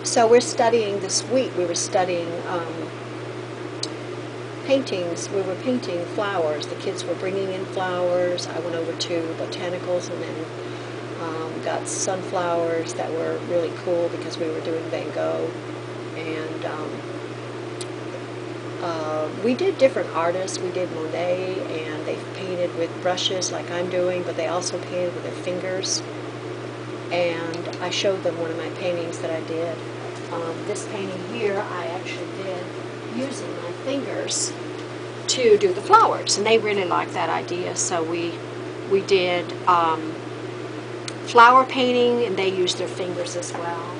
So we're studying this week. We were studying paintings. We were painting flowers. The kids were bringing in flowers. I went over to botanicals and then got sunflowers that were really cool because we were doing Van Gogh. And we did different artists. We did Monet, and they painted with brushes like I'm doing, but they also painted with their fingers. And I showed them one of my paintings that I did. This painting here I actually did using my fingers to do the flowers, and they really liked that idea. So we did flower painting, and they used their fingers as well.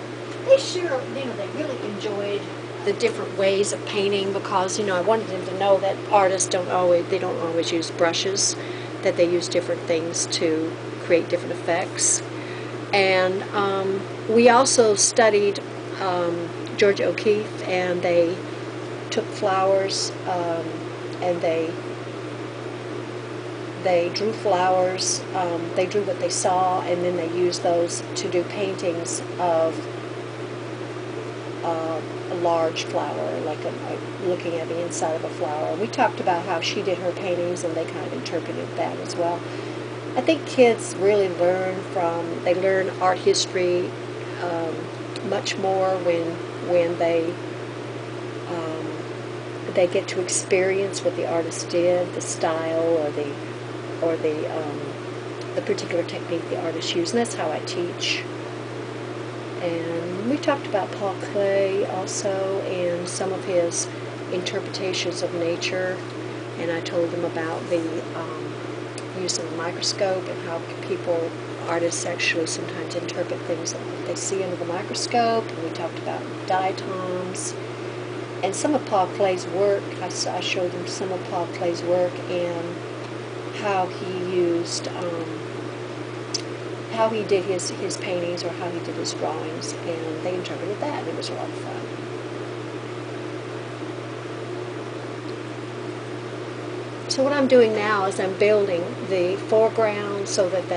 They sure, they really enjoyed the different ways of painting because, I wanted them to know that artists don't always use brushes, that they use different things to create different effects. And we also studied George O'Keeffe, and they took flowers and they drew flowers. They drew what they saw, and then they used those to do paintings of a large flower, like looking at the inside of a flower. We talked about how she did her paintings, and they kind of interpreted that as well. I think kids really learn art history much more when they get to experience what the artist did, the style or the particular technique the artist used, and that's how I teach. And we talked about Paul Klee also and some of his interpretations of nature, and I told them about the use of a microscope and how artists actually sometimes interpret things that they see under the microscope. And we talked about diatoms and some of Paul Klee's work. I showed them some of Paul Klee's work and how he used, how he did his paintings or how he did his drawings, and they interpreted that, and it was a lot of fun. So what I'm doing now is I'm building the foreground so that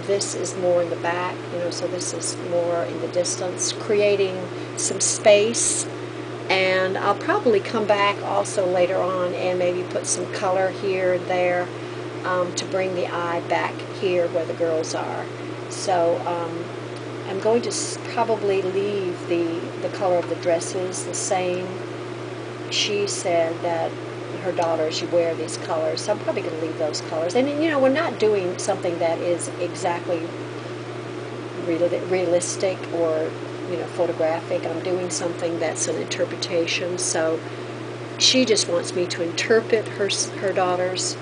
this is more in the back, so this is more in the distance, creating some space. And I'll probably come back also later on and maybe put some color here and there to bring the eye back here where the girls are. So I'm going to probably leave the color of the dresses the same. She said that her daughters, you wear these colors, so I'm probably going to leave those colors. And we're not doing something that is exactly realistic or photographic. I'm doing something that's an interpretation. So she just wants me to interpret her daughters,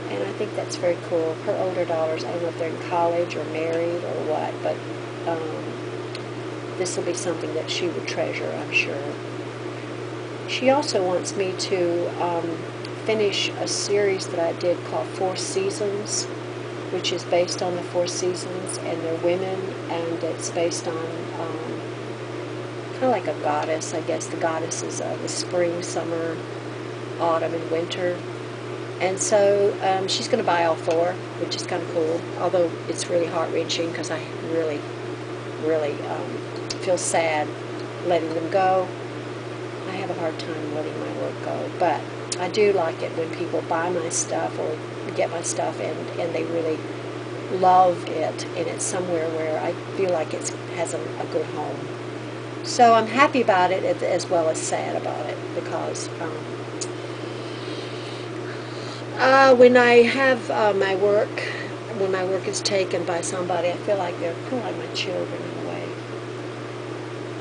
and I think that's very cool. Her older daughters, I don't know if they're in college or married or what, but this will be something that she would treasure, I'm sure. She also wants me to finish a series that I did called Four Seasons, which is based on the Four Seasons, and they're women, and it's based on kind of like a goddess, I guess. The goddess is the spring, summer, autumn, and winter. And so she's going to buy all four, which is kind of cool, although it's really heart-wrenching because I really, really feel sad letting them go. I have a hard time letting my work go, but I do like it when people buy my stuff or get my stuff and they really love it, and it's somewhere where I feel like it has a good home. So I'm happy about it as well as sad about it, because when I have when my work is taken by somebody, I feel like they're kind of like my children in a way.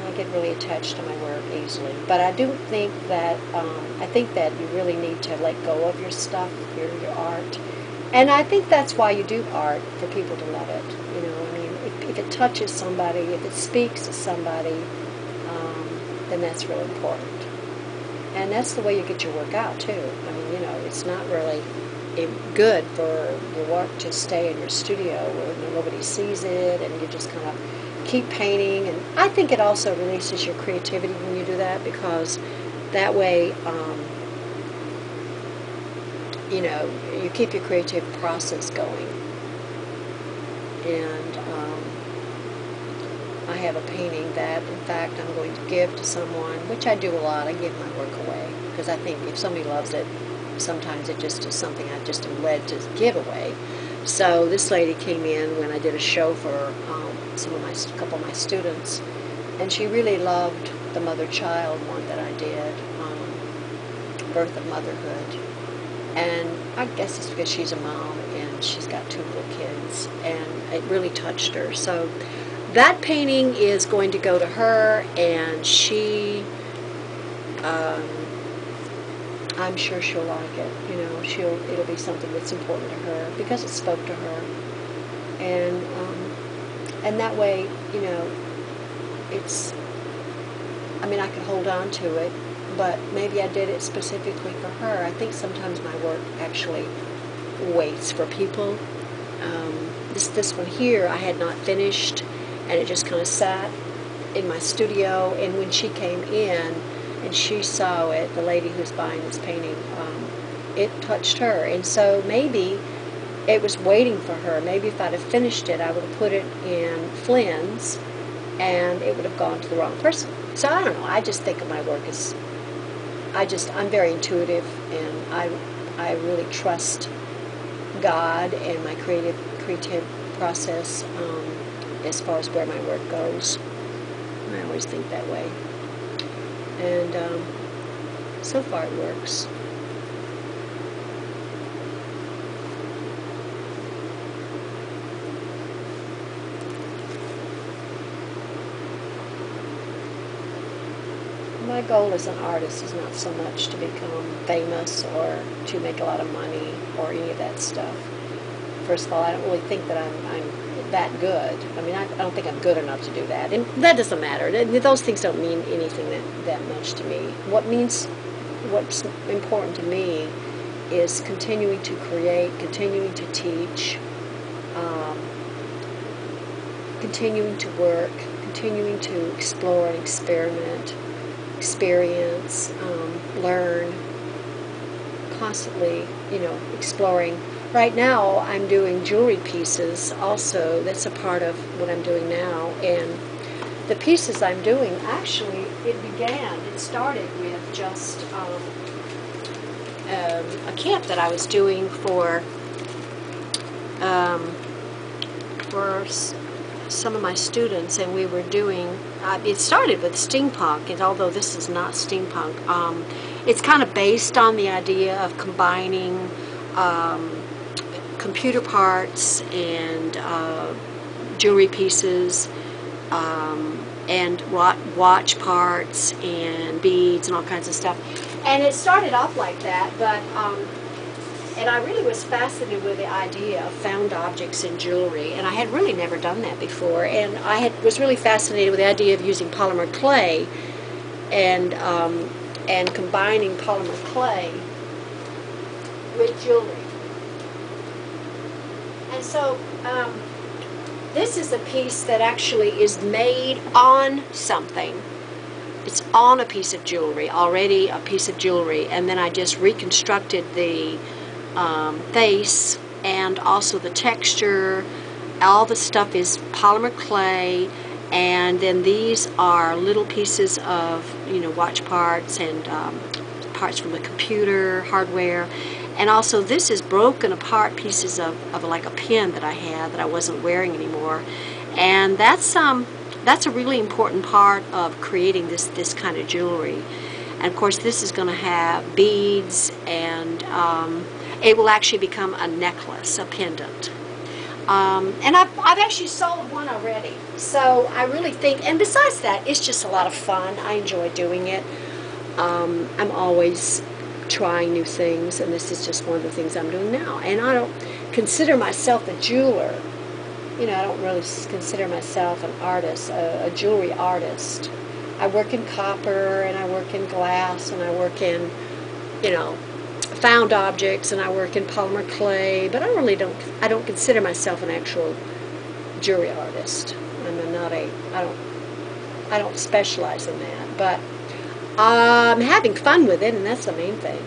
I get really attached to my work easily. But I do think that I think that you really need to let go of your stuff, your art. And I think that's why you do art, for people to love it. If it touches somebody, if it speaks to somebody, then that's really important. And that's the way you get your work out too. It's not really good for your work to stay in your studio where nobody sees it and you just kind of keep painting. And I think it also releases your creativity when you do that, because that way you keep your creative process going. And I have a painting that, in fact, I'm going to give to someone, which I do a lot. I give my work away because I think if somebody loves it, sometimes it just is something I just am led to give away. So this lady came in when I did a show for a couple of my students, and she really loved the mother-child one that I did, Birth of Motherhood. And I guess it's because she's a mom and she's got 2 little kids, and it really touched her. So that painting is going to go to her, and she, I'm sure she'll like it. You know, it'll be something that's important to her because it spoke to her, and that way, you know, it's. I mean, I could hold on to it, but maybe I did it specifically for her. I think sometimes my work actually waits for people. This one here I had not finished, and it just kind of sat in my studio, and when she came in and she saw it, the lady who's buying this painting, it touched her, and so maybe it was waiting for her. Maybe if I'd have finished it, I would have put it in Flynn's, and it would have gone to the wrong person. So I don't know, I just think of my work as, I'm very intuitive, and I really trust God and my creative process as far as where my work goes. I always think that way. And so far it works. My goal as an artist is not so much to become famous or to make a lot of money or any of that stuff. First of all, I don't really think that I'm that good. I mean, I don't think I'm good enough to do that. And that doesn't matter. Those things don't mean anything that much to me. What's important to me is continuing to create, continuing to teach, continuing to work, continuing to explore and experiment, experience, learn, constantly, you know, exploring. Right now, I'm doing jewelry pieces also. That's a part of what I'm doing now. And the pieces I'm doing, actually, it started with just a camp that I was doing for some of my students, and we were doing, it started with steampunk, and although this is not steampunk, it's kind of based on the idea of combining computer parts and jewelry pieces and watch parts and beads and all kinds of stuff. And it started off like that, but and I really was fascinated with the idea of found objects in jewelry, and I had really never done that before. And I was really fascinated with the idea of using polymer clay and combining polymer clay with jewelry. And so this is a piece that actually is made on something. It's on a piece of jewelry, already a piece of jewelry, and then I just reconstructed the face and also the texture. All the stuff is polymer clay, and then these are little pieces of, you know, watch parts and parts from the computer hardware. And also this is broken apart pieces of like a pen that I had that I wasn't wearing anymore. And that's a really important part of creating this kind of jewelry. And of course this is going to have beads, and it will actually become a necklace, a pendant. And I've actually sold one already. So I really think, and besides that, it's just a lot of fun. I enjoy doing it. I'm always trying new things, and this is just one of the things I'm doing now. And I don't consider myself a jeweler. You know, I don't really consider myself an artist, a jewelry artist. I work in copper, and I work in glass, and I work in, you know, found objects, and I work in polymer clay, but I don't consider myself an actual jewelry artist. I don't specialize in that, but I'm having fun with it, and that's the main thing.